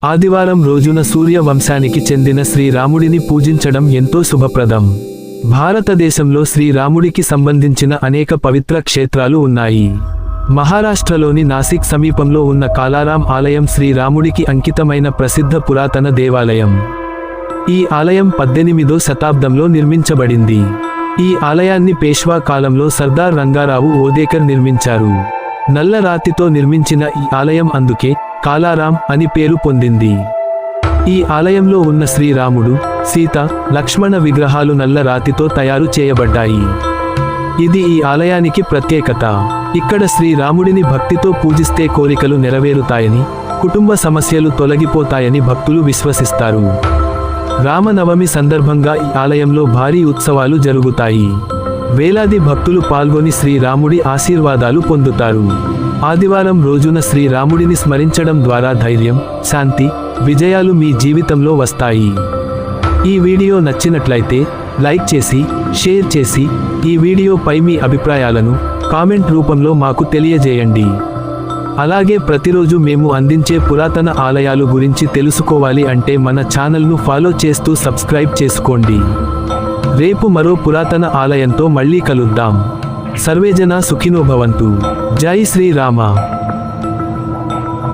ఆదివారం రోజున సూర్య వంశానికి చెందిన శ్రీరాముడిని పూజించడం ఎంతో శుభప్రదం. భారతదేశంలో శ్రీరాముడికి సంబంధించిన అనేక పవిత్ర క్షేత్రాలు ఉన్నాయి. మహారాష్ట్రలోని నాసిక్ సమీపంలో ఉన్న కాలారాం ఆలయం శ్రీరాముడికి అంకితమైన ప్రసిద్ధ పురాతన దేవాలయం. ఈ ఆలయం 18వ శతాబ్దంలో నిర్మించబడింది. ఈ ఆలయాన్ని పేష్వా కాలంలో సర్దార్ రంగారావు ఓదేకర్ నిర్మించారు. నల్ల రాతితో నిర్మించిన ఈ ఆలయం అందుకే కాలారాం అని పేరు పొందింది. ఈ ఆలయంలో ఉన్న శ్రీరాముడు, సీత, లక్ష్మణ విగ్రహాలు నల్ల రాతితో తయారు చేయబడ్డాయి. ఇది ఈ ఆలయానికి ప్రత్యేకత. ఇక్కడ శ్రీరాముడిని భక్తితో పూజిస్తే కోరికలు నెరవేరుతాయని, కుటుంబ సమస్యలు తొలగిపోతాయని భక్తులు విశ్వసిస్తారు. రామనవమి సందర్భంగా ఈ ఆలయంలో భారీ ఉత్సవాలు జరుగుతాయి. వేలాది భక్తులు పాల్గొని శ్రీరాముడి ఆశీర్వాదాలు పొందుతారు. ఆదివారం రోజున శ్రీరాముడిని స్మరించడం ద్వారా ధైర్యం, శాంతి, విజయాలు మీ జీవితంలో వస్తాయి. ఈ వీడియో నచ్చినట్లయితే లైక్ చేసి, షేర్ చేసి, ఈ వీడియోపై మీ అభిప్రాయాలను కామెంట్ రూపంలో మాకు తెలియజేయండి. అలాగే ప్రతిరోజు మేము అందించే పురాతన ఆలయాలు గురించి తెలుసుకోవాలి అంటే మన ఛానల్ను ఫాలో చేస్తూ సబ్స్క్రైబ్ చేసుకోండి. రేపు మరో పురాతన ఆలయంతో మళ్ళీ కలుద్దాం. సర్వేజన సుఖినో భవంతు. జై శ్రీరామ.